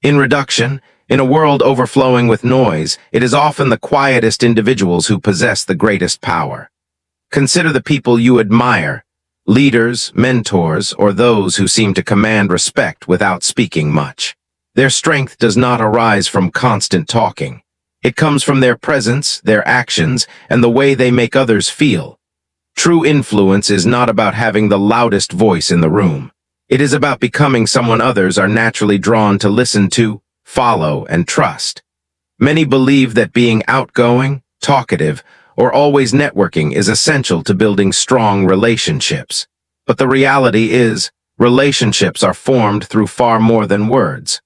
In reduction, in a world overflowing with noise, it is often the quietest individuals who possess the greatest power. Consider the people you admire, leaders, mentors, or those who seem to command respect without speaking much. Their strength does not arise from constant talking. It comes from their presence, their actions, and the way they make others feel. True influence is not about having the loudest voice in the room. It is about becoming someone others are naturally drawn to listen to, follow, and trust. Many believe that being outgoing, talkative, or always networking is essential to building strong relationships. But the reality is, relationships are formed through far more than words.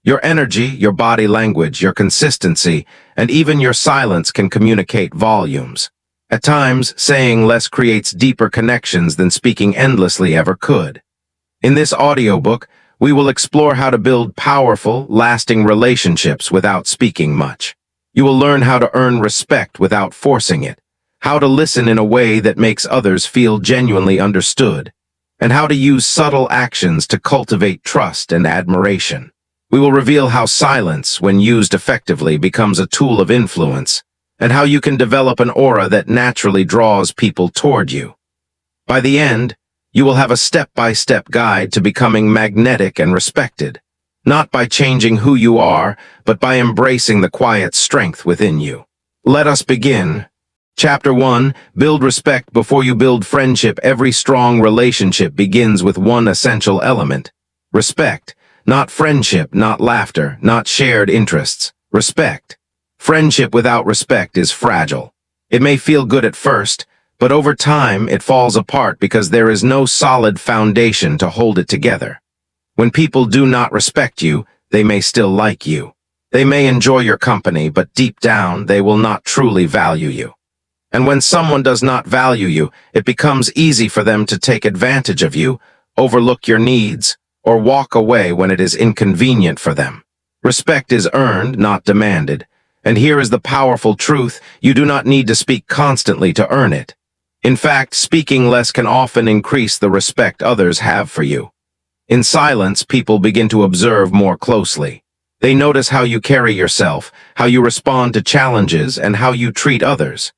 Your energy, your body language, your consistency, and even your silence can communicate volumes. At times, saying less creates deeper connections than speaking endlessly ever could. In this audiobook, we will explore how to build powerful, lasting relationships without speaking much. You will learn how to earn respect without forcing it, how to listen in a way that makes others feel genuinely understood, and how to use subtle actions to cultivate trust and admiration. We will reveal how silence, when used effectively, becomes a tool of influence, and how you can develop an aura that naturally draws people toward you. By the end, you will have a step-by-step guide to becoming magnetic and respected, not by changing who you are, but by embracing the quiet strength within you. Let us begin. Chapter 1, Build respect before you build friendship. Every strong relationship begins with one essential element: respect. Not friendship, not laughter, not shared interests. Respect. Friendship without respect is fragile. It may feel good at first, but over time it falls apart because there is no solid foundation to hold it together. When people do not respect you, they may still like you. They may enjoy your company, but deep down they will not truly value you. And when someone does not value you, it becomes easy for them to take advantage of you, overlook your needs, or walk away when it is inconvenient for them. Respect is earned, not demanded. And here is the powerful truth: you do not need to speak constantly to earn it. In fact, speaking less can often increase the respect others have for you. In silence, people begin to observe more closely. They notice how you carry yourself, how you respond to challenges, and how you treat others.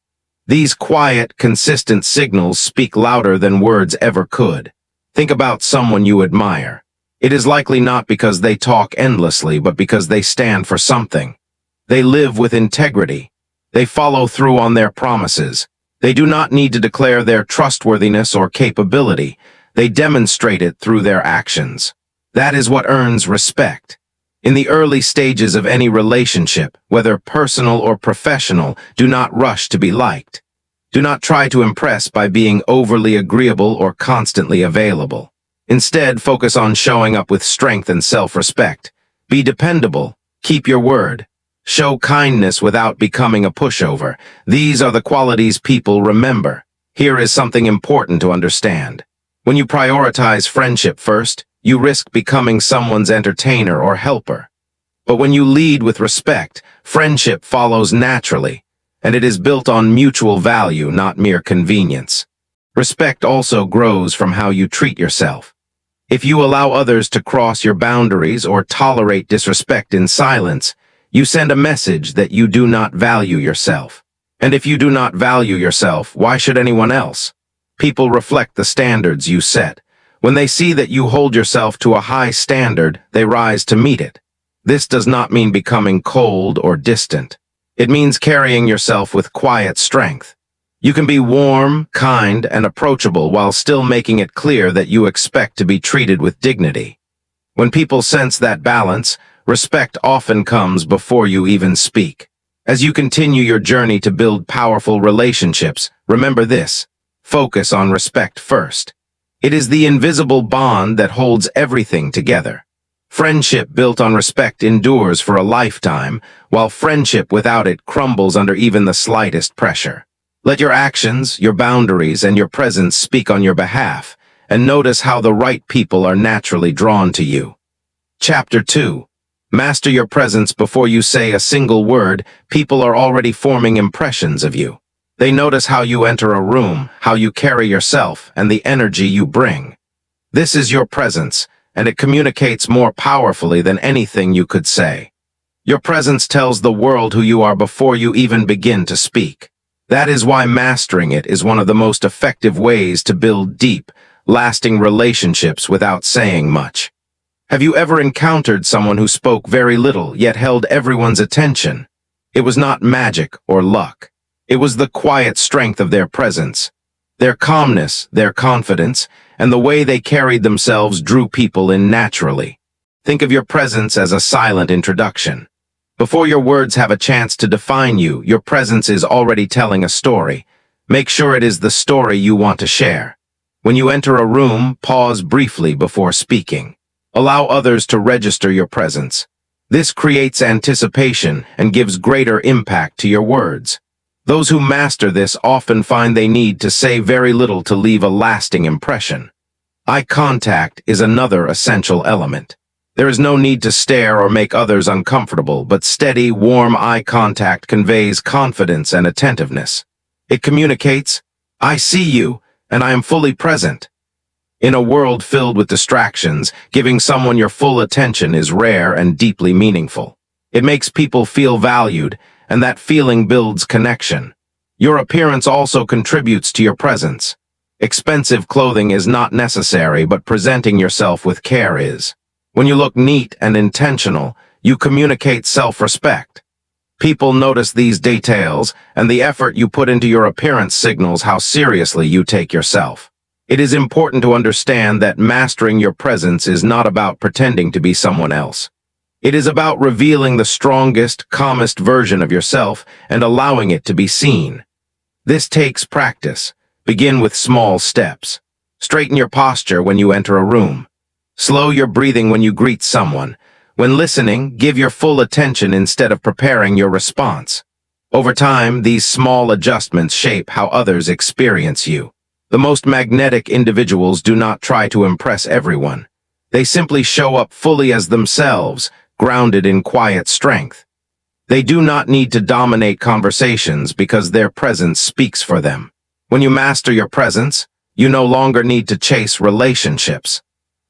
These quiet, consistent signals speak louder than words ever could. Think about someone you admire. It is likely not because they talk endlessly, but because they stand for something. They live with integrity. They follow through on their promises. They do not need to declare their trustworthiness or capability. They demonstrate it through their actions. That is what earns respect. In the early stages of any relationship, whether personal or professional, do not rush to be liked. Do not try to impress by being overly agreeable or constantly available. Instead, focus on showing up with strength and self-respect. Be dependable. Keep your word. Show kindness without becoming a pushover. These are the qualities people remember. Here is something important to understand. When you prioritize friendship first, you risk becoming someone's entertainer or helper. But when you lead with respect, friendship follows naturally, and it is built on mutual value, not mere convenience. Respect also grows from how you treat yourself. If you allow others to cross your boundaries or tolerate disrespect in silence, you send a message that you do not value yourself. And if you do not value yourself, why should anyone else? People reflect the standards you set. When they see that you hold yourself to a high standard, they rise to meet it. This does not mean becoming cold or distant. It means carrying yourself with quiet strength. You can be warm, kind, and approachable while still making it clear that you expect to be treated with dignity. When people sense that balance, respect often comes before you even speak. As you continue your journey to build powerful relationships, remember this: focus on respect first. It is the invisible bond that holds everything together. Friendship built on respect endures for a lifetime, while friendship without it crumbles under even the slightest pressure. Let your actions, your boundaries, and your presence speak on your behalf, and notice how the right people are naturally drawn to you. Chapter 2. Master your presence before you say a single word. People are already forming impressions of you. They notice how you enter a room, how you carry yourself, and the energy you bring. This is your presence, and it communicates more powerfully than anything you could say. Your presence tells the world who you are before you even begin to speak. That is why mastering it is one of the most effective ways to build deep, lasting relationships without saying much. Have you ever encountered someone who spoke very little yet held everyone's attention? It was not magic or luck. It was the quiet strength of their presence. Their calmness, their confidence, and the way they carried themselves drew people in naturally. Think of your presence as a silent introduction. Before your words have a chance to define you, your presence is already telling a story. Make sure it is the story you want to share. When you enter a room, pause briefly before speaking. Allow others to register your presence. This creates anticipation and gives greater impact to your words. Those who master this often find they need to say very little to leave a lasting impression. Eye contact is another essential element. There is no need to stare or make others uncomfortable, but steady, warm eye contact conveys confidence and attentiveness. It communicates, "I see you, and I am fully present." In a world filled with distractions, giving someone your full attention is rare and deeply meaningful. It makes people feel valued, and that feeling builds connection. Your appearance also contributes to your presence. Expensive clothing is not necessary, but presenting yourself with care is. When you look neat and intentional, you communicate self-respect. People notice these details, and the effort you put into your appearance signals how seriously you take yourself. It is important to understand that mastering your presence is not about pretending to be someone else. It is about revealing the strongest, calmest version of yourself and allowing it to be seen. This takes practice. Begin with small steps. Straighten your posture when you enter a room. Slow your breathing when you greet someone. When listening, give your full attention instead of preparing your response. Over time, these small adjustments shape how others experience you. The most magnetic individuals do not try to impress everyone. They simply show up fully as themselves, grounded in quiet strength. They do not need to dominate conversations because their presence speaks for them. When you master your presence, you no longer need to chase relationships.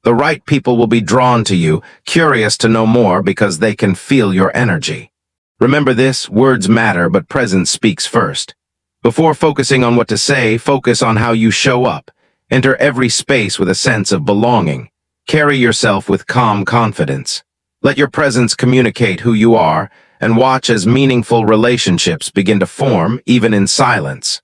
The right people will be drawn to you, curious to know more because they can feel your energy. Remember this, words matter, but presence speaks first. Before focusing on what to say, focus on how you show up. Enter every space with a sense of belonging. Carry yourself with calm confidence. Let your presence communicate who you are, and watch as meaningful relationships begin to form, even in silence.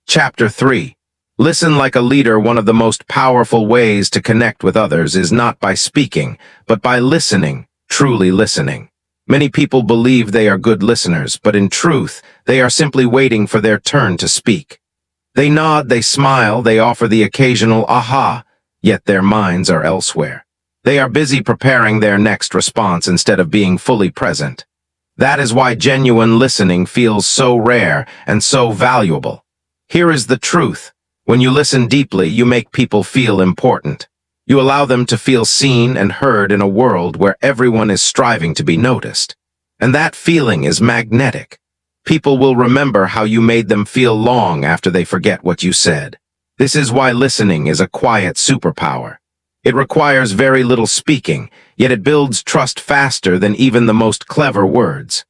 Chapter 3. Listen like a leader. One of the most powerful ways to connect with others is not by speaking, but by listening, truly listening. Many people believe they are good listeners, but in truth, they are simply waiting for their turn to speak. They nod, they smile, they offer the occasional aha, yet their minds are elsewhere. They are busy preparing their next response instead of being fully present. That is why genuine listening feels so rare and so valuable. Here is the truth. When you listen deeply, you make people feel important. You allow them to feel seen and heard in a world where everyone is striving to be noticed. And that feeling is magnetic. People will remember how you made them feel long after they forget what you said. This is why listening is a quiet superpower. It requires very little speaking, yet it builds trust faster than even the most clever words.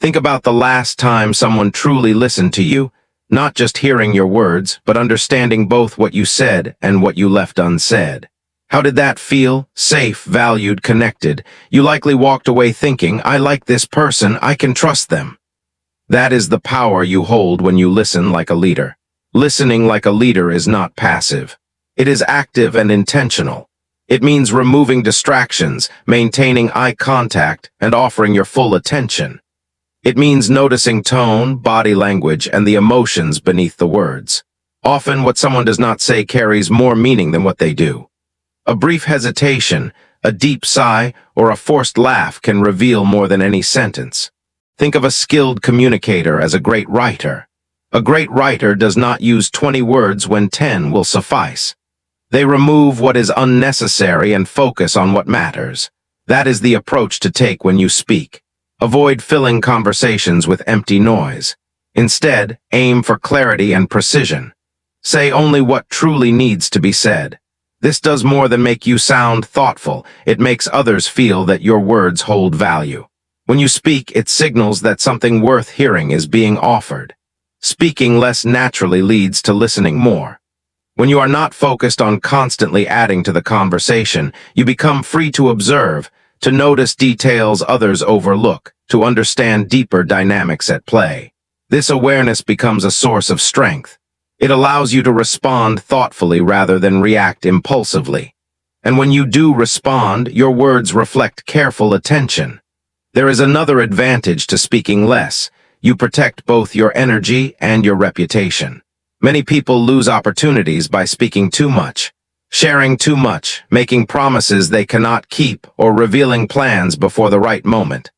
Think about the last time someone truly listened to you. Not just hearing your words, but understanding both what you said and what you left unsaid. How did that feel? Safe, valued, connected. You likely walked away thinking, I like this person, I can trust them. That is the power you hold when you listen like a leader. Listening like a leader is not passive. It is active and intentional. It means removing distractions, maintaining eye contact, and offering your full attention. It means noticing tone, body language, and the emotions beneath the words. Often, what someone does not say carries more meaning than what they do. A brief hesitation, a deep sigh, or a forced laugh can reveal more than any sentence. Think of a skilled communicator as a great writer. A great writer does not use 20 words when 10 will suffice. They remove what is unnecessary and focus on what matters. That is the approach to take when you speak. Avoid filling conversations with empty noise. Instead, aim for clarity and precision. Say only what truly needs to be said. This does more than make you sound thoughtful. It makes others feel that your words hold value. When you speak, it signals that something worth hearing is being offered. Speaking less naturally leads to listening more. When you are not focused on constantly adding to the conversation, you become free to observe, to notice details others overlook, to understand deeper dynamics at play. This awareness becomes a source of strength. It allows you to respond thoughtfully rather than react impulsively. And when you do respond, your words reflect careful attention. There is another advantage to speaking less. You protect both your energy and your reputation. Many people lose opportunities by speaking too much, sharing too much, making promises they cannot keep, or revealing plans before the right moment.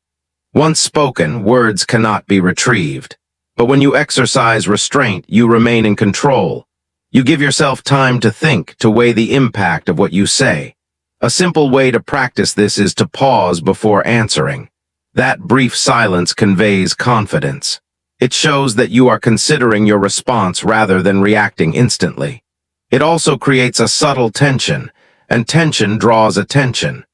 Once spoken, words cannot be retrieved. But when you exercise restraint, you remain in control. You give yourself time to think, to weigh the impact of what you say. A simple way to practice this is to pause before answering. That brief silence conveys confidence. It shows that you are considering your response rather than reacting instantly. It also creates a subtle tension, and tension draws attention.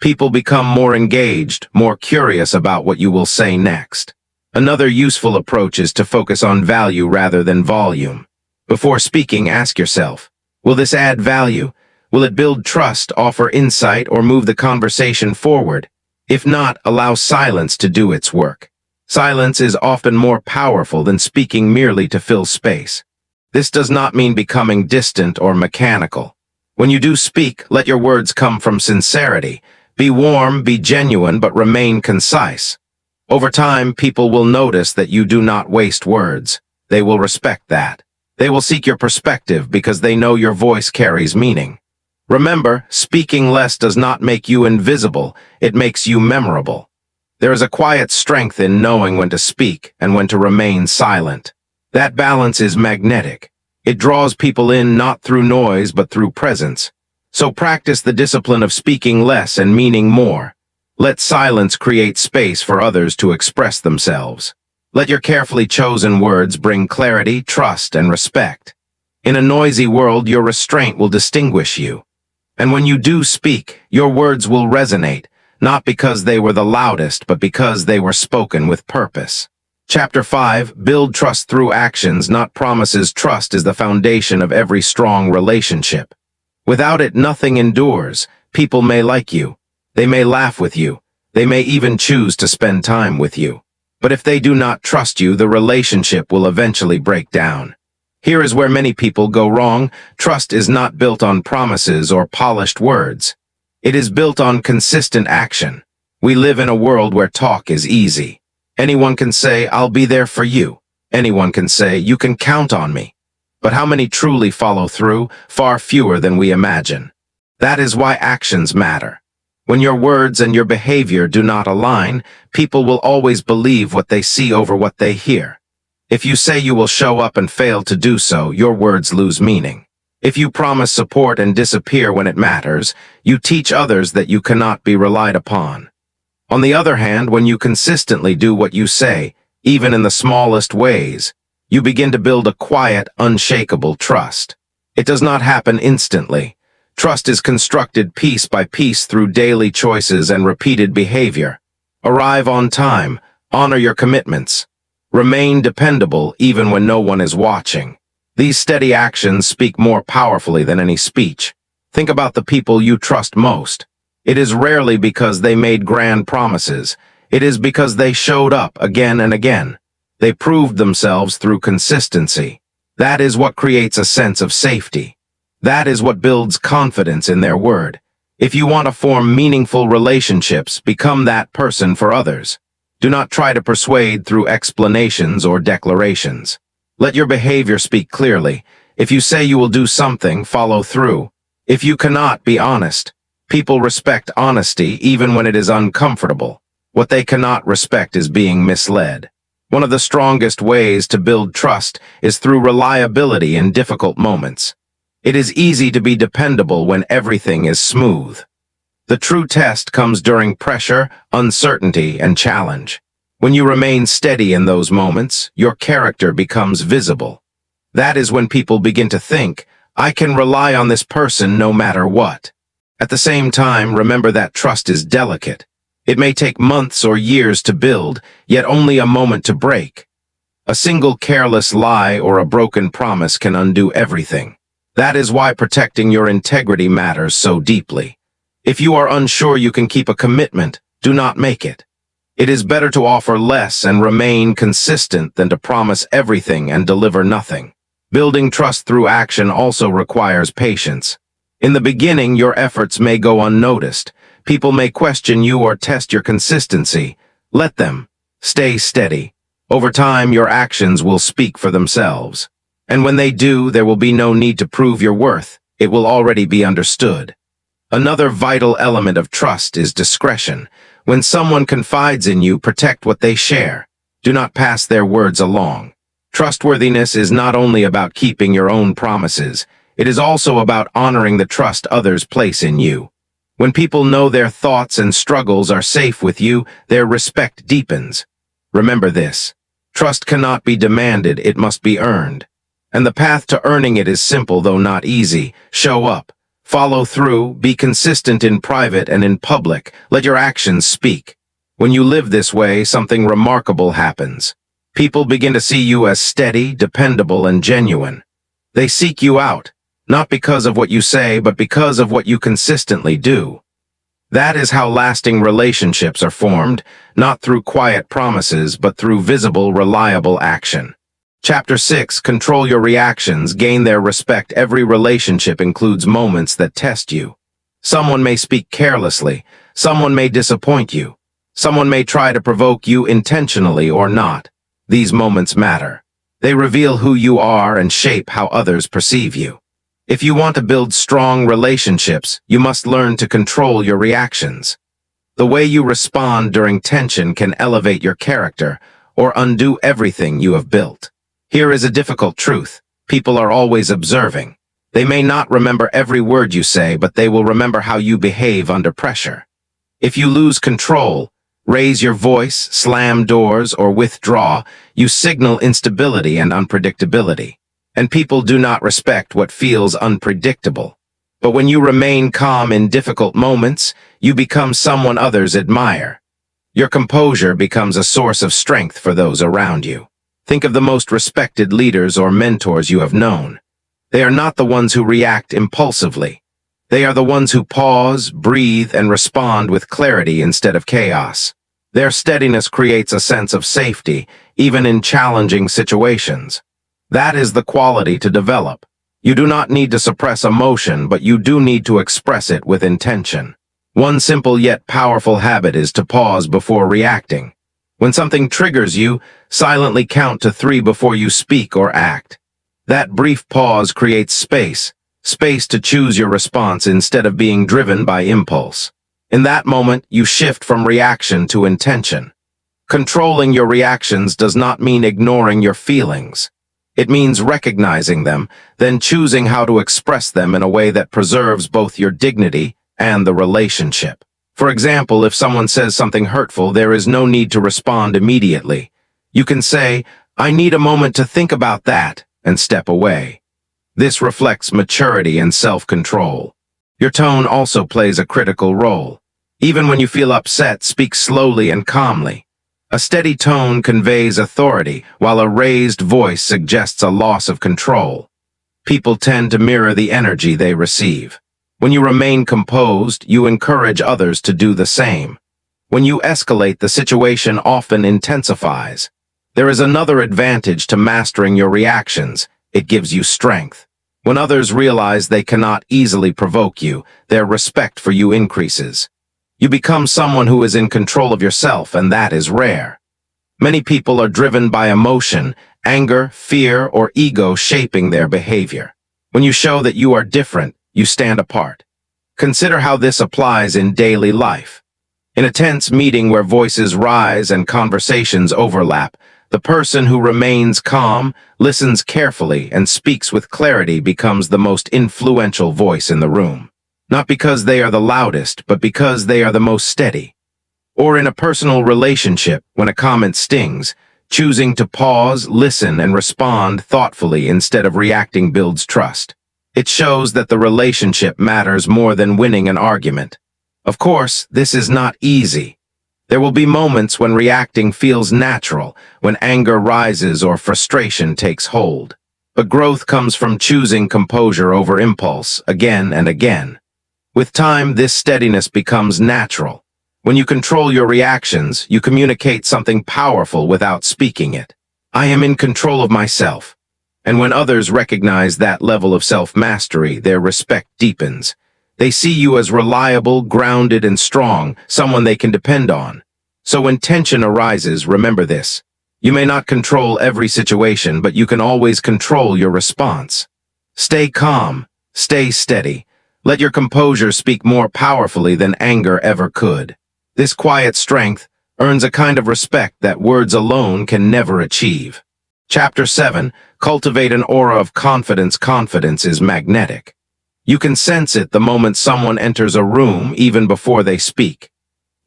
People become more engaged, more curious about what you will say next. Another useful approach is to focus on value rather than volume. Before speaking, ask yourself, will this add value? Will it build trust, offer insight, or move the conversation forward? If not, allow silence to do its work. Silence is often more powerful than speaking merely to fill space. This does not mean becoming distant or mechanical. When you do speak, let your words come from sincerity. Be warm, be genuine, but remain concise. Over time, people will notice that you do not waste words. They will respect that. They will seek your perspective because they know your voice carries meaning. Remember, speaking less does not make you invisible, it makes you memorable. There is a quiet strength in knowing when to speak and when to remain silent. That balance is magnetic. It draws people in not through noise but through presence. So practice the discipline of speaking less and meaning more. Let silence create space for others to express themselves. Let your carefully chosen words bring clarity, trust, and respect. In a noisy world, your restraint will distinguish you. And when you do speak, your words will resonate, not because they were the loudest, but because they were spoken with purpose. Chapter 5, Build Trust Through Actions, Not Promises. Trust is the foundation of every strong relationship. Without it, nothing endures. People may like you. They may laugh with you. They may even choose to spend time with you. But if they do not trust you, the relationship will eventually break down. Here is where many people go wrong. Trust is not built on promises or polished words. It is built on consistent action. We live in a world where talk is easy. Anyone can say, "I'll be there for you." Anyone can say, "You can count on me." But how many truly follow through? Far fewer than we imagine. That is why actions matter. When your words and your behavior do not align, people will always believe what they see over what they hear. If you say you will show up and fail to do so, your words lose meaning. If you promise support and disappear when it matters, you teach others that you cannot be relied upon. On the other hand, when you consistently do what you say, even in the smallest ways, you begin to build a quiet, unshakable trust. It does not happen instantly. Trust is constructed piece by piece through daily choices and repeated behavior. Arrive on time, honor your commitments, remain dependable even when no one is watching. These steady actions speak more powerfully than any speech. Think about the people you trust most. It is rarely because they made grand promises. It is because they showed up again and again. They proved themselves through consistency. That is what creates a sense of safety. That is what builds confidence in their word. If you want to form meaningful relationships, become that person for others. Do not try to persuade through explanations or declarations. Let your behavior speak clearly. If you say you will do something, follow through. If you cannot, be honest. People respect honesty even when it is uncomfortable. What they cannot respect is being misled. One of the strongest ways to build trust is through reliability in difficult moments. It is easy to be dependable when everything is smooth. The true test comes during pressure, uncertainty, and challenge. When you remain steady in those moments, your character becomes visible. That is when people begin to think, I can rely on this person no matter what. At the same time, remember that trust is delicate. It may take months or years to build, yet only a moment to break. A single careless lie or a broken promise can undo everything. That is why protecting your integrity matters so deeply. If you are unsure you can keep a commitment, do not make it. It is better to offer less and remain consistent than to promise everything and deliver nothing. Building trust through action also requires patience. In the beginning, your efforts may go unnoticed. People may question you or test your consistency. Let them. Stay steady. Over time, your actions will speak for themselves. And when they do, there will be no need to prove your worth. It will already be understood. Another vital element of trust is discretion. When someone confides in you, protect what they share. Do not pass their words along. Trustworthiness is not only about keeping your own promises, it is also about honoring the trust others place in you. When people know their thoughts and struggles are safe with you, their respect deepens. Remember this. Trust cannot be demanded, it must be earned. And the path to earning it is simple though not easy. Show up. Follow through, be consistent in private and in public. Let your actions speak. When you live this way, something remarkable happens. People begin to see you as steady, dependable, and genuine. They seek you out, not because of what you say, but because of what you consistently do. That is how lasting relationships are formed, not through quiet promises, but through visible, reliable action. Chapter 6. Control your reactions, gain their respect. Every relationship includes moments that test you. Someone may speak carelessly, someone may disappoint you, someone may try to provoke you intentionally or not. These moments matter. They reveal who you are and shape how others perceive you. If you want to build strong relationships, you must learn to control your reactions. The way you respond during tension can elevate your character or undo everything you have built. Here is a difficult truth. People are always observing. They may not remember every word you say, but they will remember how you behave under pressure. If you lose control, raise your voice, slam doors, or withdraw, you signal instability and unpredictability. And people do not respect what feels unpredictable. But when you remain calm in difficult moments, you become someone others admire. Your composure becomes a source of strength for those around you. Think of the most respected leaders or mentors you have known. They are not the ones who react impulsively. They are the ones who pause, breathe, and respond with clarity instead of chaos. Their steadiness creates a sense of safety, even in challenging situations. That is the quality to develop. You do not need to suppress emotion, but you do need to express it with intention. One simple yet powerful habit is to pause before reacting. When something triggers you, silently count to 3 before you speak or act. That brief pause creates space to choose your response instead of being driven by impulse. In that moment, you shift from reaction to intention. Controlling your reactions does not mean ignoring your feelings. It means recognizing them, then choosing how to express them in a way that preserves both your dignity and the relationship. For example, if someone says something hurtful, there is no need to respond immediately. You can say, "I need a moment to think about that," and step away. This reflects maturity and self-control. Your tone also plays a critical role. Even when you feel upset, speak slowly and calmly. A steady tone conveys authority, while a raised voice suggests a loss of control. People tend to mirror the energy they receive. When you remain composed, you encourage others to do the same. When you escalate, the situation often intensifies. There is another advantage to mastering your reactions. It gives you strength. When others realize they cannot easily provoke you, their respect for you increases. You become someone who is in control of yourself, and that is rare. Many people are driven by emotion, anger, fear, or ego shaping their behavior. When you show that you are different, you stand apart. Consider how this applies in daily life. In a tense meeting where voices rise and conversations overlap, the person who remains calm, listens carefully, and speaks with clarity becomes the most influential voice in the room. Not because they are the loudest, but because they are the most steady. Or in a personal relationship, when a comment stings, choosing to pause, listen, and respond thoughtfully instead of reacting builds trust. It shows that the relationship matters more than winning an argument. Of course, this is not easy. There will be moments when reacting feels natural, when anger rises or frustration takes hold. But growth comes from choosing composure over impulse again and again. With time, this steadiness becomes natural. When you control your reactions, you communicate something powerful without speaking it. I am in control of myself. And when others recognize that level of self-mastery, their respect deepens. They see you as reliable, grounded, and strong, someone they can depend on. So when tension arises, remember this. You may not control every situation, but you can always control your response. Stay calm, stay steady. Let your composure speak more powerfully than anger ever could. This quiet strength earns a kind of respect that words alone can never achieve. Chapter 7. Cultivate an aura of confidence. Confidence is magnetic. You can sense it the moment someone enters a room, even before they speak.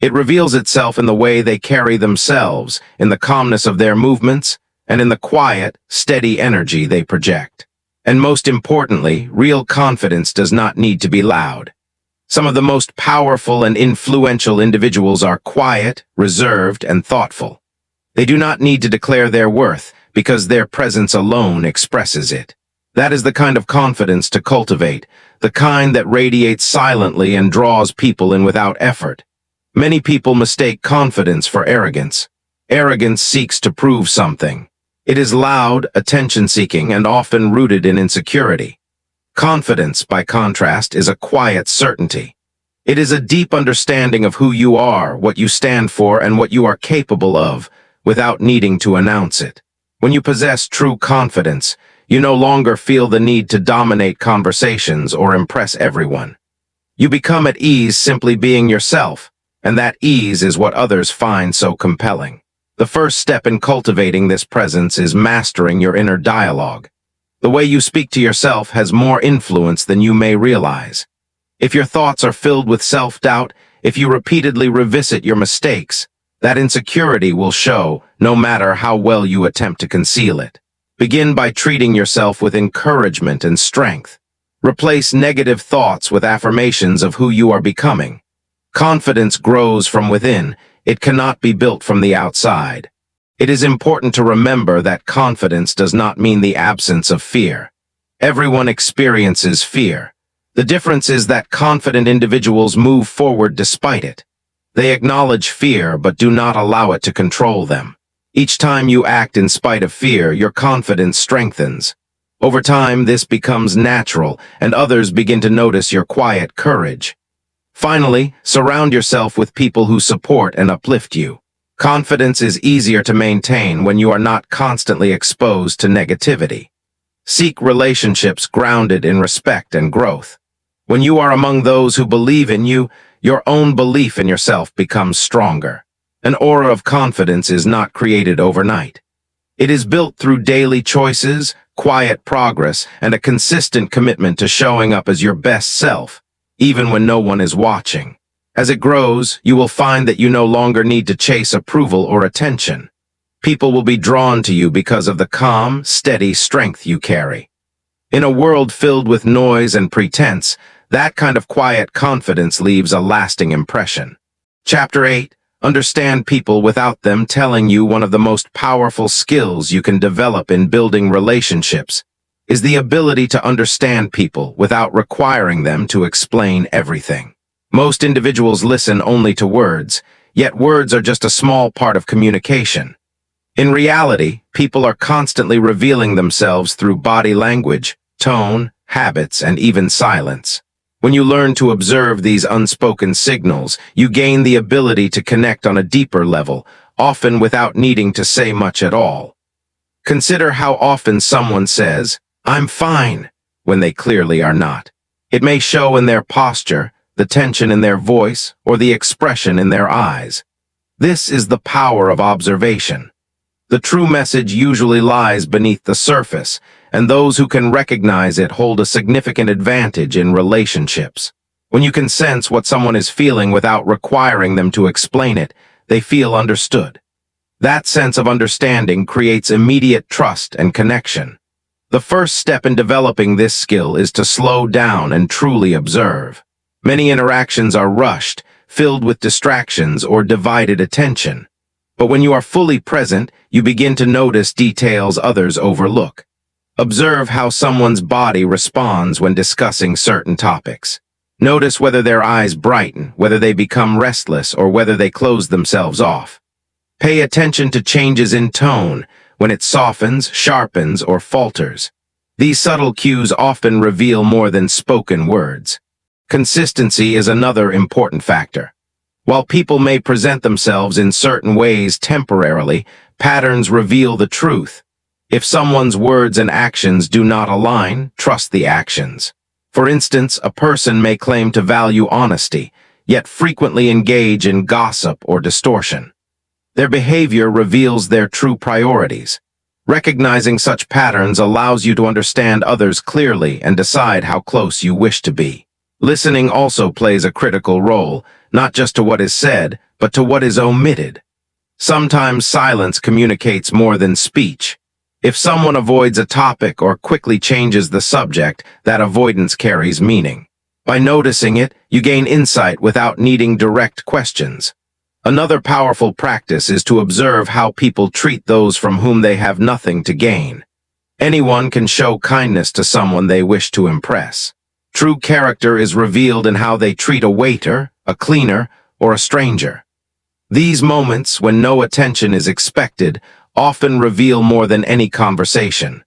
It reveals itself in the way they carry themselves, in the calmness of their movements, and in the quiet, steady energy they project. And most importantly, real confidence does not need to be loud. Some of the most powerful and influential individuals are quiet, reserved, and thoughtful. They do not need to declare their worth, because their presence alone expresses it. That is the kind of confidence to cultivate, the kind that radiates silently and draws people in without effort. Many people mistake confidence for arrogance. Arrogance seeks to prove something. It is loud, attention-seeking, and often rooted in insecurity. Confidence, by contrast, is a quiet certainty. It is a deep understanding of who you are, what you stand for, and what you are capable of, without needing to announce it. When you possess true confidence, you no longer feel the need to dominate conversations or impress everyone. You become at ease simply being yourself, and that ease is what others find so compelling. The first step in cultivating this presence is mastering your inner dialogue. The way you speak to yourself has more influence than you may realize. If your thoughts are filled with self-doubt, if you repeatedly revisit your mistakes, that insecurity will show, no matter how well you attempt to conceal it. Begin by treating yourself with encouragement and strength. Replace negative thoughts with affirmations of who you are becoming. Confidence grows from within. It cannot be built from the outside. It is important to remember that confidence does not mean the absence of fear. Everyone experiences fear. The difference is that confident individuals move forward despite it. They acknowledge fear but do not allow it to control them. Each time you act in spite of fear, your confidence strengthens. Over time, this becomes natural, and others begin to notice your quiet courage. Finally, surround yourself with people who support and uplift you. Confidence is easier to maintain when you are not constantly exposed to negativity. Seek relationships grounded in respect and growth. When you are among those who believe in you, your own belief in yourself becomes stronger. An aura of confidence is not created overnight. It is built through daily choices, quiet progress, and a consistent commitment to showing up as your best self, even when no one is watching. As it grows, you will find that you no longer need to chase approval or attention. People will be drawn to you because of the calm, steady strength you carry. In a world filled with noise and pretense, that kind of quiet confidence leaves a lasting impression. Chapter 8. Understand people without them telling you. One of the most powerful skills you can develop in building relationships is the ability to understand people without requiring them to explain everything. Most individuals listen only to words, yet words are just a small part of communication. In reality, people are constantly revealing themselves through body language, tone, habits, and even silence. When you learn to observe these unspoken signals, you gain the ability to connect on a deeper level, often without needing to say much at all. Consider how often someone says, "I'm fine," when they clearly are not. It may show in their posture, the tension in their voice, or the expression in their eyes. This is the power of observation. The true message usually lies beneath the surface, and those who can recognize it hold a significant advantage in relationships. When you can sense what someone is feeling without requiring them to explain it, they feel understood. That sense of understanding creates immediate trust and connection. The first step in developing this skill is to slow down and truly observe. Many interactions are rushed, filled with distractions or divided attention. But when you are fully present, you begin to notice details others overlook. Observe how someone's body responds when discussing certain topics. Notice whether their eyes brighten, whether they become restless, or whether they close themselves off. Pay attention to changes in tone, when it softens, sharpens, or falters. These subtle cues often reveal more than spoken words. Consistency is another important factor. While people may present themselves in certain ways temporarily, patterns reveal the truth. If someone's words and actions do not align, trust the actions. For instance, a person may claim to value honesty, yet frequently engage in gossip or distortion. Their behavior reveals their true priorities. Recognizing such patterns allows you to understand others clearly and decide how close you wish to be. Listening also plays a critical role, not just to what is said, but to what is omitted. Sometimes silence communicates more than speech. If someone avoids a topic or quickly changes the subject, that avoidance carries meaning. By noticing it, you gain insight without needing direct questions. Another powerful practice is to observe how people treat those from whom they have nothing to gain. Anyone can show kindness to someone they wish to impress. True character is revealed in how they treat a waiter, a cleaner, or a stranger. These moments, when no attention is expected, often reveal more than any conversation.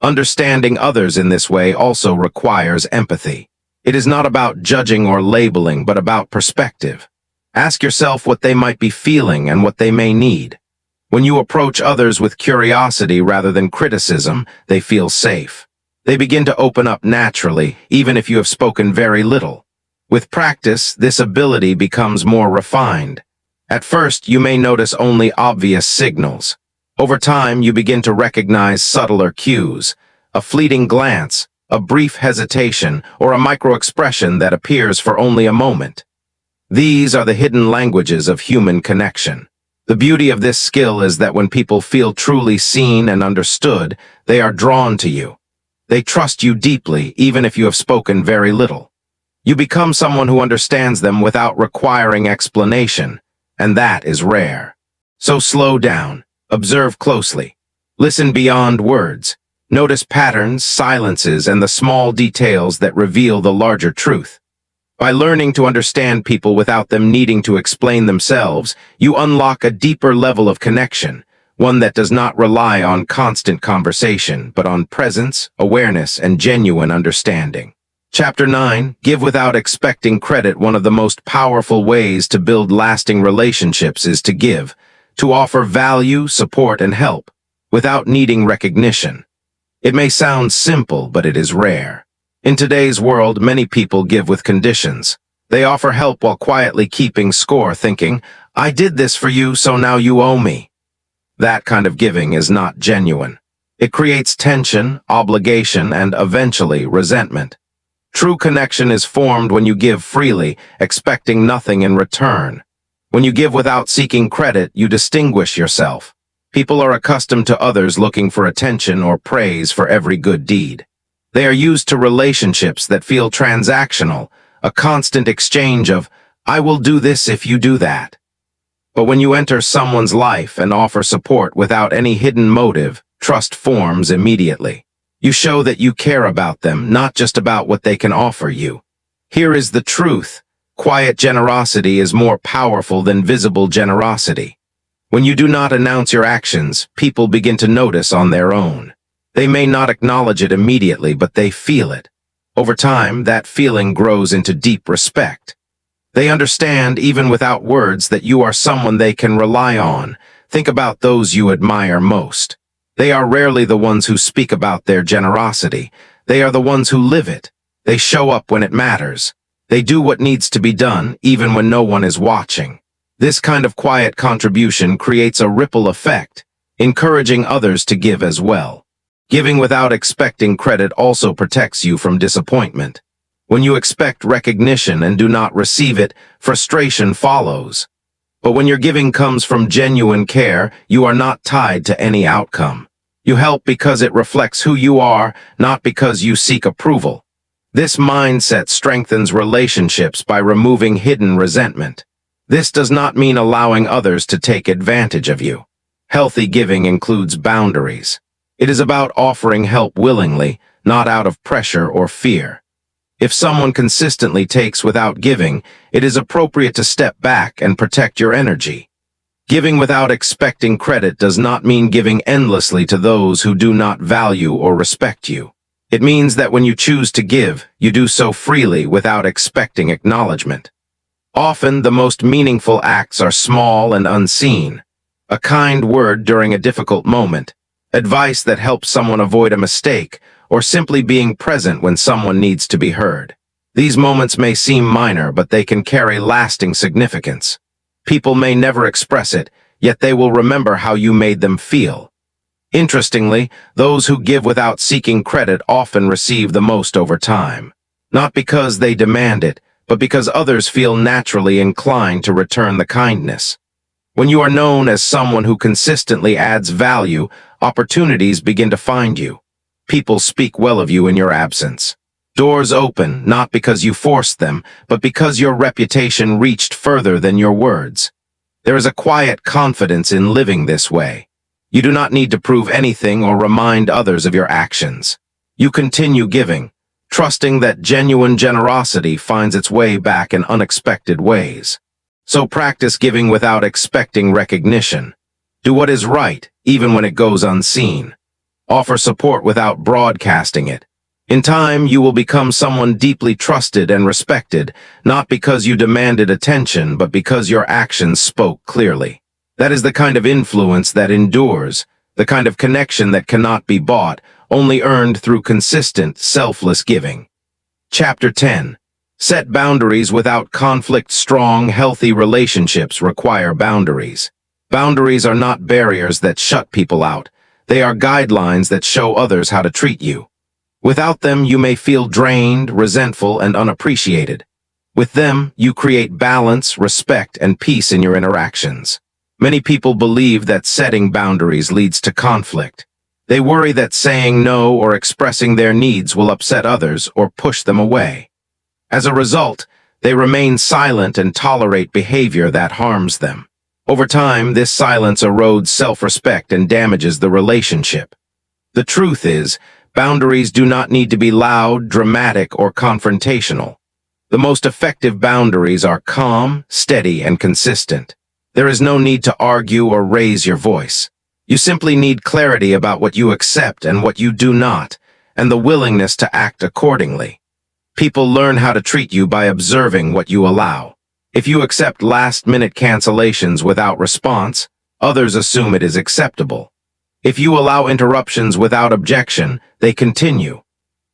Understanding others in this way also requires empathy. It is not about judging or labeling, but about perspective. Ask yourself what they might be feeling and what they may need. When you approach others with curiosity rather than criticism, they feel safe. They begin to open up naturally, even if you have spoken very little. With practice, this ability becomes more refined. At first, you may notice only obvious signals. Over time, you begin to recognize subtler cues, a fleeting glance, a brief hesitation, or a micro-expression that appears for only a moment. These are the hidden languages of human connection. The beauty of this skill is that when people feel truly seen and understood, they are drawn to you. They trust you deeply, even if you have spoken very little. You become someone who understands them without requiring explanation, and that is rare. So slow down, observe closely, listen beyond words, notice patterns, silences, and the small details that reveal the larger truth. By learning to understand people without them needing to explain themselves, you unlock a deeper level of connection, one that does not rely on constant conversation, but on presence, awareness, and genuine understanding. Chapter 9, Give Without Expecting Credit. One of the most powerful ways to build lasting relationships is to give, to offer value, support, and help, without needing recognition. It may sound simple, but it is rare. In today's world, many people give with conditions. They offer help while quietly keeping score, thinking, "I did this for you, so now you owe me." That kind of giving is not genuine. It creates tension, obligation, and eventually resentment. True connection is formed when you give freely, expecting nothing in return. When you give without seeking credit, you distinguish yourself. People are accustomed to others looking for attention or praise for every good deed. They are used to relationships that feel transactional, a constant exchange of, "I will do this if you do that." But when you enter someone's life and offer support without any hidden motive, trust forms immediately. You show that you care about them, not just about what they can offer you. Here is the truth. Quiet generosity is more powerful than visible generosity. When you do not announce your actions, people begin to notice on their own. They may not acknowledge it immediately, but they feel it. Over time, that feeling grows into deep respect. They understand, even without words, that you are someone they can rely on. Think about those you admire most. They are rarely the ones who speak about their generosity. They are the ones who live it. They show up when it matters. They do what needs to be done, even when no one is watching. This kind of quiet contribution creates a ripple effect, encouraging others to give as well. Giving without expecting credit also protects you from disappointment. When you expect recognition and do not receive it, frustration follows. But when your giving comes from genuine care, you are not tied to any outcome. You help because it reflects who you are, not because you seek approval. This mindset strengthens relationships by removing hidden resentment. This does not mean allowing others to take advantage of you. Healthy giving includes boundaries. It is about offering help willingly, not out of pressure or fear. If someone consistently takes without giving, it is appropriate to step back and protect your energy. Giving without expecting credit does not mean giving endlessly to those who do not value or respect you. It means that when you choose to give, you do so freely without expecting acknowledgement. Often, the most meaningful acts are small and unseen. A kind word during a difficult moment, advice that helps someone avoid a mistake, or simply being present when someone needs to be heard. These moments may seem minor, but they can carry lasting significance. People may never express it, yet they will remember how you made them feel. Interestingly, those who give without seeking credit often receive the most over time. Not because they demand it, but because others feel naturally inclined to return the kindness. When you are known as someone who consistently adds value, opportunities begin to find you. People speak well of you in your absence. Doors open, not because you forced them, but because your reputation reached further than your words. There is a quiet confidence in living this way. You do not need to prove anything or remind others of your actions. You continue giving, trusting that genuine generosity finds its way back in unexpected ways. So practice giving without expecting recognition. Do what is right, even when it goes unseen. Offer support without broadcasting it. In time, you will become someone deeply trusted and respected, not because you demanded attention, but because your actions spoke clearly. That is the kind of influence that endures, the kind of connection that cannot be bought, only earned through consistent, selfless giving. Chapter 10. Set boundaries without conflict. Strong, healthy relationships require boundaries. Boundaries are not barriers that shut people out. They are guidelines that show others how to treat you. Without them, you may feel drained, resentful, and unappreciated. With them, you create balance, respect, and peace in your interactions. Many people believe that setting boundaries leads to conflict. They worry that saying no or expressing their needs will upset others or push them away. As a result, they remain silent and tolerate behavior that harms them. Over time, this silence erodes self-respect and damages the relationship. The truth is, boundaries do not need to be loud, dramatic, or confrontational. The most effective boundaries are calm, steady, and consistent. There is no need to argue or raise your voice. You simply need clarity about what you accept and what you do not, and the willingness to act accordingly. People learn how to treat you by observing what you allow. If you accept last-minute cancellations without response, others assume it is acceptable. If you allow interruptions without objection, they continue.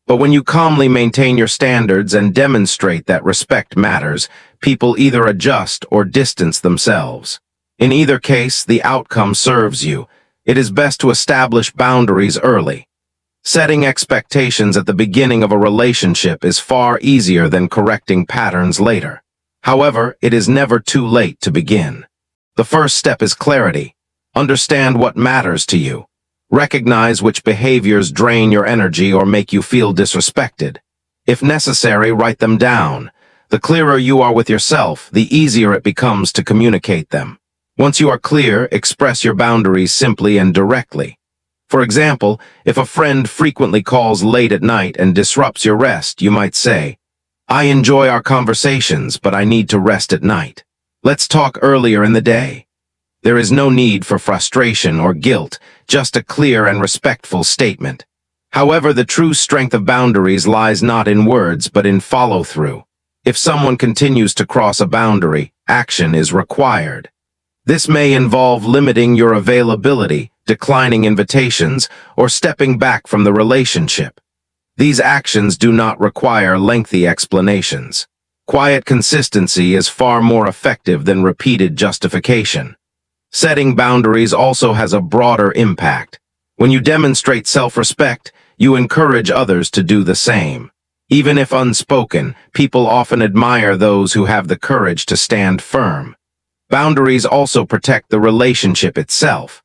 But when you calmly maintain your standards and demonstrate that respect matters, people either adjust or distance themselves. In either case, the outcome serves you. It is best to establish boundaries early. Setting expectations at the beginning of a relationship is far easier than correcting patterns later. However, it is never too late to begin. The first step is clarity. Understand what matters to you. Recognize which behaviors drain your energy or make you feel disrespected. If necessary, write them down. The clearer you are with yourself, the easier it becomes to communicate them. Once you are clear, express your boundaries simply and directly. For example, if a friend frequently calls late at night and disrupts your rest, you might say, "I enjoy our conversations, but I need to rest at night. Let's talk earlier in the day." There is no need for frustration or guilt, just a clear and respectful statement. However, the true strength of boundaries lies not in words, but in follow-through. If someone continues to cross a boundary, action is required. This may involve limiting your availability, declining invitations, or stepping back from the relationship. These actions do not require lengthy explanations. Quiet consistency is far more effective than repeated justification. Setting boundaries also has a broader impact. When you demonstrate self-respect, you encourage others to do the same. Even if unspoken, people often admire those who have the courage to stand firm. Boundaries also protect the relationship itself.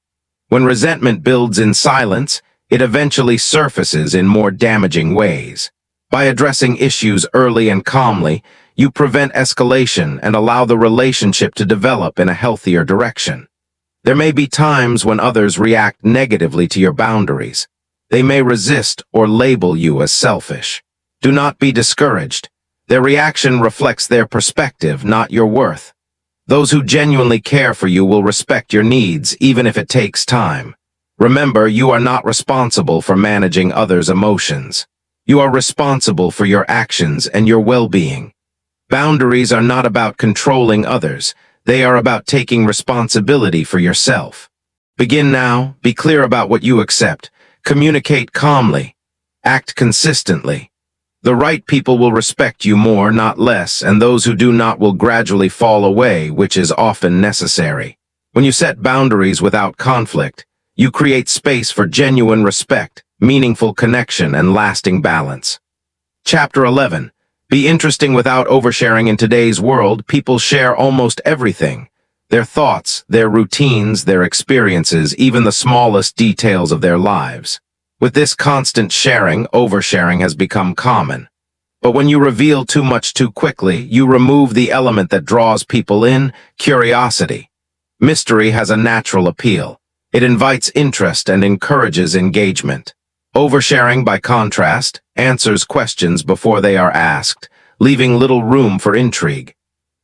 When resentment builds in silence, it eventually surfaces in more damaging ways. By addressing issues early and calmly, you prevent escalation and allow the relationship to develop in a healthier direction. There may be times when others react negatively to your boundaries. They may resist or label you as selfish. Do not be discouraged. Their reaction reflects their perspective, not your worth. Those who genuinely care for you will respect your needs, even if it takes time. Remember, you are not responsible for managing others' emotions. You are responsible for your actions and your well-being. Boundaries are not about controlling others. They are about taking responsibility for yourself. Begin now. Be clear about what you accept. Communicate calmly. Act consistently. The right people will respect you more, not less, and those who do not will gradually fall away, which is often necessary. When you set boundaries without conflict, you create space for genuine respect, meaningful connection, and lasting balance. Chapter 11. Be interesting without oversharing. In today's world, people share almost everything. Their thoughts, their routines, their experiences, even the smallest details of their lives. With this constant sharing, oversharing has become common. But when you reveal too much too quickly, you remove the element that draws people in, curiosity. Mystery has a natural appeal. It invites interest and encourages engagement. Oversharing, by contrast, answers questions before they are asked, leaving little room for intrigue.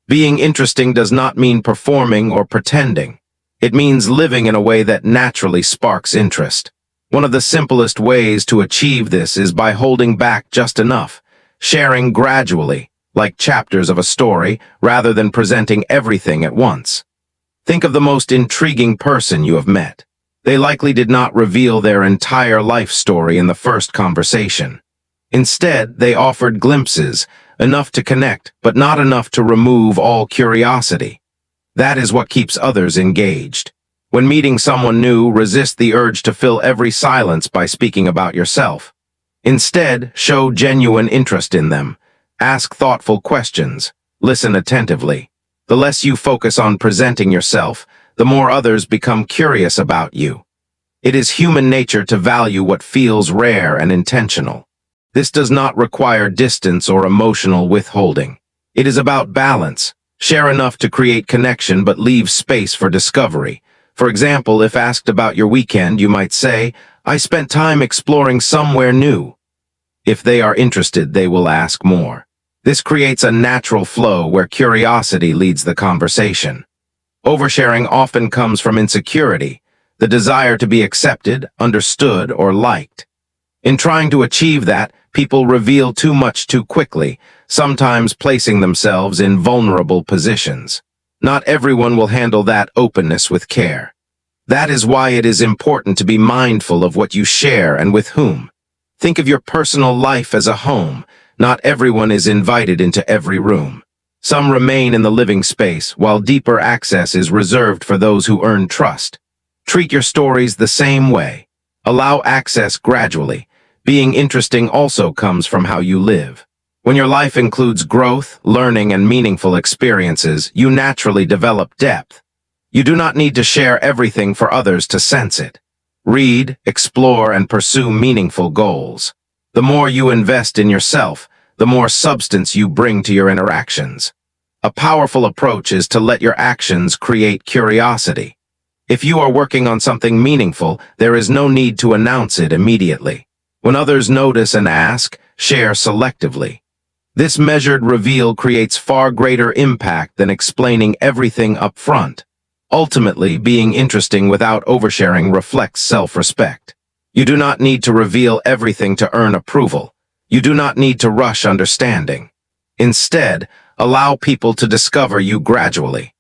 Being interesting does not mean performing or pretending. It means living in a way that naturally sparks interest. One of the simplest ways to achieve this is by holding back just enough, sharing gradually, like chapters of a story, rather than presenting everything at once. Think of the most intriguing person you have met. They likely did not reveal their entire life story in the first conversation. Instead, they offered glimpses, enough to connect, but not enough to remove all curiosity. That is what keeps others engaged. When meeting someone new, resist the urge to fill every silence by speaking about yourself. Instead, show genuine interest in them. Ask thoughtful questions. Listen attentively. The less you focus on presenting yourself, the more others become curious about you. It is human nature to value what feels rare and intentional. This does not require distance or emotional withholding. It is about balance. Share enough to create connection but leave space for discovery. For example, if asked about your weekend, you might say, "I spent time exploring somewhere new." If they are interested, they will ask more. This creates a natural flow where curiosity leads the conversation. Oversharing often comes from insecurity, the desire to be accepted, understood, or liked. In trying to achieve that, people reveal too much too quickly, sometimes placing themselves in vulnerable positions. Not everyone will handle that openness with care. That is why it is important to be mindful of what you share and with whom. Think of your personal life as a home. Not everyone is invited into every room. Some remain in the living space, while deeper access is reserved for those who earn trust. Treat your stories the same way. Allow access gradually. Being interesting also comes from how you live. When your life includes growth, learning, and meaningful experiences, you naturally develop depth. You do not need to share everything for others to sense it. Read, explore, and pursue meaningful goals. The more you invest in yourself, the more substance you bring to your interactions. A powerful approach is to let your actions create curiosity. If you are working on something meaningful, there is no need to announce it immediately. When others notice and ask, share selectively. This measured reveal creates far greater impact than explaining everything up front. Ultimately, being interesting without oversharing reflects self-respect. You do not need to reveal everything to earn approval. You do not need to rush understanding. Instead, allow people to discover you gradually.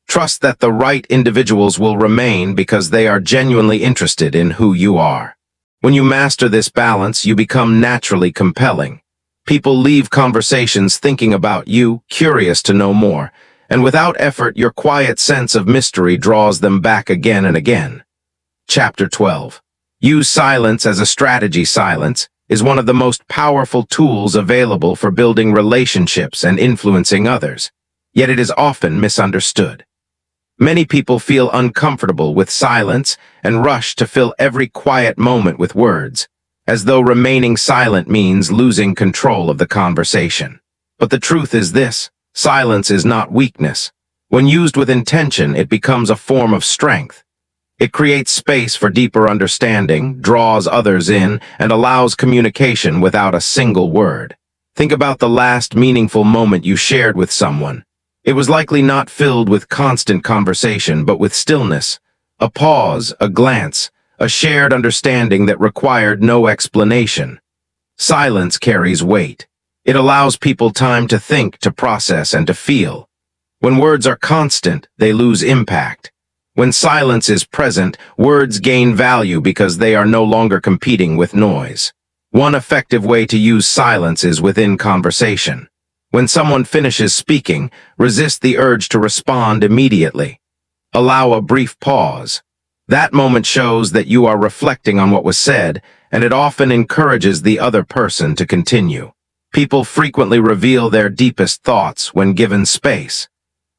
Trust that the right individuals will remain because they are genuinely interested in who you are. When you master this balance, you become naturally compelling. People leave conversations thinking about you, curious to know more, and without effort, your quiet sense of mystery draws them back again and again. Chapter 12. Use silence as a strategy. Silence is one of the most powerful tools available for building relationships and influencing others, yet it is often misunderstood. Many people feel uncomfortable with silence and rush to fill every quiet moment with words, as though remaining silent means losing control of the conversation. But the truth is this: silence is not weakness. When used with intention, it becomes a form of strength. It creates space for deeper understanding, draws others in, and allows communication without a single word. Think about the last meaningful moment you shared with someone. It was likely not filled with constant conversation, but with stillness, a pause, a glance, a shared understanding that required no explanation. Silence carries weight. It allows people time to think, to process, and to feel. When words are constant, they lose impact. When silence is present, words gain value because they are no longer competing with noise. One effective way to use silence is within conversation. When someone finishes speaking, resist the urge to respond immediately. Allow a brief pause. That moment shows that you are reflecting on what was said, and it often encourages the other person to continue. People frequently reveal their deepest thoughts when given space.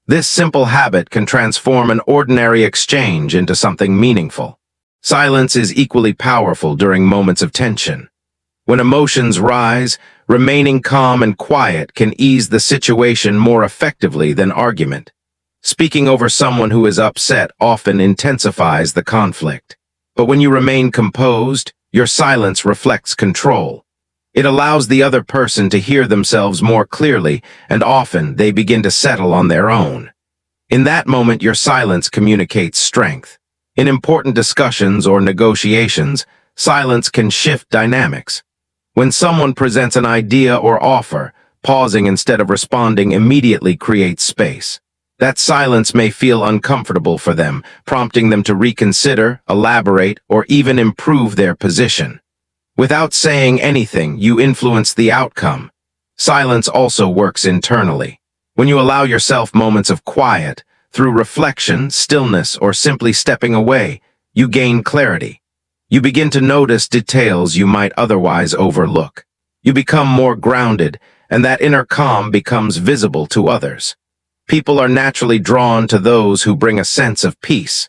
This simple habit can transform an ordinary exchange into something meaningful. Silence is equally powerful during moments of tension. When emotions rise, remaining calm and quiet can ease the situation more effectively than argument. Speaking over someone who is upset often intensifies the conflict. But when you remain composed, your silence reflects control. It allows the other person to hear themselves more clearly, and often they begin to settle on their own. In that moment, your silence communicates strength. In important discussions or negotiations, silence can shift dynamics. When someone presents an idea or offer, pausing instead of responding immediately creates space. That silence may feel uncomfortable for them, prompting them to reconsider, elaborate, or even improve their position. Without saying anything, you influence the outcome. Silence also works internally. When you allow yourself moments of quiet, through reflection, stillness, or simply stepping away, you gain clarity. You begin to notice details you might otherwise overlook. You become more grounded, and that inner calm becomes visible to others. People are naturally drawn to those who bring a sense of peace.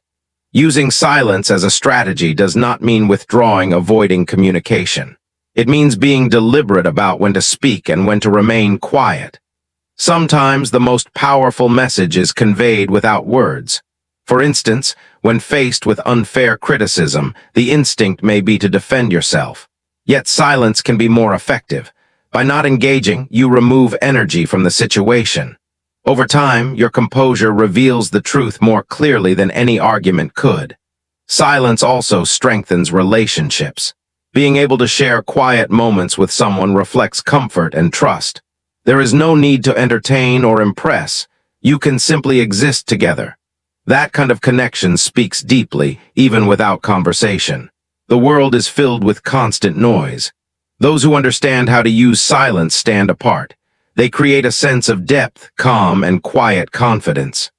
Using silence as a strategy does not mean withdrawing, avoiding communication. It means being deliberate about when to speak and when to remain quiet. Sometimes the most powerful message is conveyed without words. For instance, when faced with unfair criticism, the instinct may be to defend yourself. Yet silence can be more effective. By not engaging, you remove energy from the situation. Over time, your composure reveals the truth more clearly than any argument could. Silence also strengthens relationships. Being able to share quiet moments with someone reflects comfort and trust. There is no need to entertain or impress. You can simply exist together. That kind of connection speaks deeply, even without conversation. The world is filled with constant noise. Those who understand how to use silence stand apart. They create a sense of depth, calm, and quiet confidence.